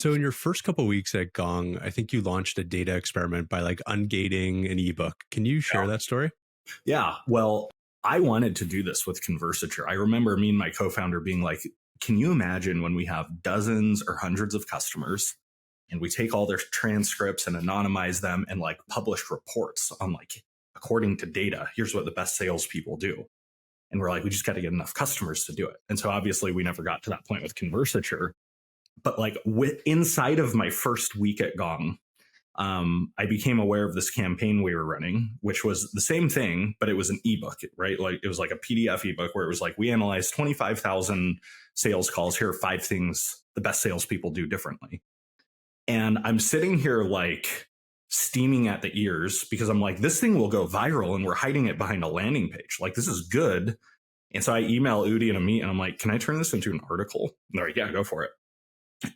So in your first couple weeks at Gong, I think you launched a data experiment by like ungating an ebook. Can you share that story? Yeah. Well, I wanted to do this with Conversature. I remember me and my co-founder being like, can you imagine when we have dozens or hundreds of customers and we take all their transcripts and anonymize them and like publish reports on like, according to data, here's what the best salespeople do. And we're like, we just got to get enough customers to do it. And so obviously we never got to that point with Conversature. But like inside of my first week at Gong, I became aware of this campaign we were running, which was the same thing, but it was an ebook, right? Like it was like a PDF ebook where it was like, we analyzed 25,000 sales calls. Here are 5 things the best salespeople do differently. And I'm sitting here like steaming at the ears because I'm like, this thing will go viral and we're hiding it behind a landing page. Like, this is good. And so I email Udi and Amit and I'm like, can I turn this into an article? And they're like, yeah, go for it.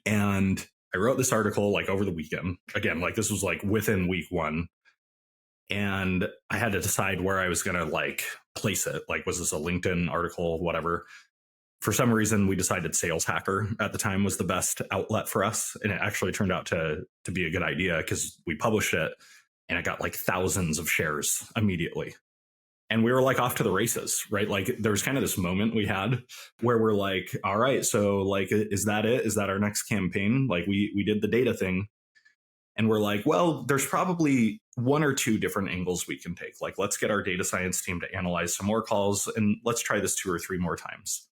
And I wrote this article like over the weekend. Again, like this was like within week 1. And I had to decide where I was going to like place it. Like, was this a LinkedIn article, whatever? For some reason, we decided Sales Hacker at the time was the best outlet for us. And it actually turned out to be a good idea because we published it and it got like thousands of shares immediately. And we were like off to the races, right? Like there was kind of this moment we had where we're like, all right, so like, is that it? Is that our next campaign? Like we did the data thing. And we're like, well, there's probably 1 or 2 different angles we can take. Like, let's get our data science team to analyze some more calls and let's try this 2 or 3 more times.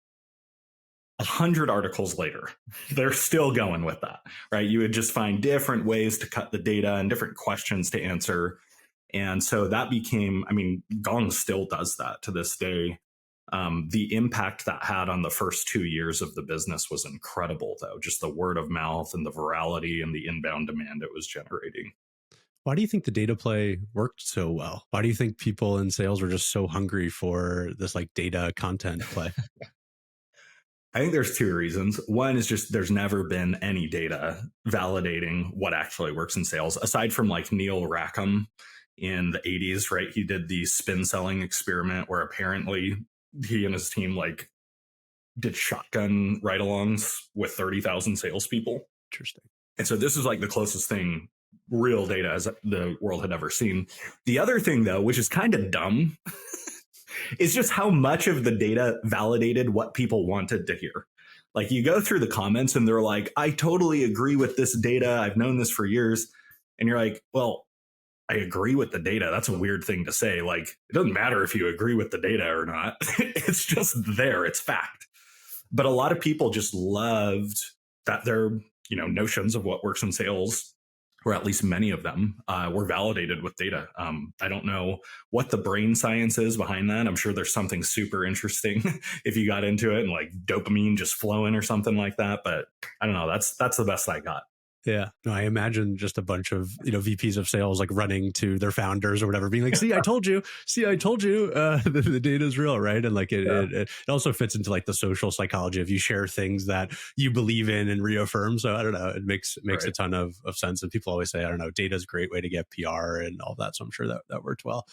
100 articles later, they're still going with that, right? You would just find different ways to cut the data and different questions to answer. And so that became, I mean, Gong still does that to this day. The impact that had on the first 2 years of the business was incredible, though. Just the word of mouth and the virality and the inbound demand it was generating. Why do you think the data play worked so well? Why do you think people in sales were just so hungry for this like data content play? I think there's 2 reasons. One is just there's never been any data validating what actually works in sales, aside from like Neil Rackham in the 80s, right? He did the spin selling experiment where apparently he and his team like did shotgun ride-alongs with 30,000 salespeople. Interesting. And so this is like the closest thing real data as the world had ever seen. The other thing, though, which is kind of dumb, is just how much of the data validated what people wanted to hear. Like you go through the comments and they're like, I totally agree with this data. I've known this for years. And you're like, well, I agree with the data. That's a weird thing to say. Like, it doesn't matter if you agree with the data or not. It's just there. It's fact. But a lot of people just loved that their, notions of what works in sales, or at least many of them, were validated with data. I don't know what the brain science is behind that. I'm sure there's something super interesting if you got into it and like dopamine just flowing or something like that. But I don't know. That's the best I got. Yeah. No, I imagine just a bunch of, VPs of sales like running to their founders or whatever, being like, see, I told you, the data is real, right? And like it also fits into like the social psychology of you share things that you believe in and reaffirm. So I don't know, it makes right. a ton of sense. And people always say, I don't know, data is a great way to get PR and all that. So I'm sure that worked well.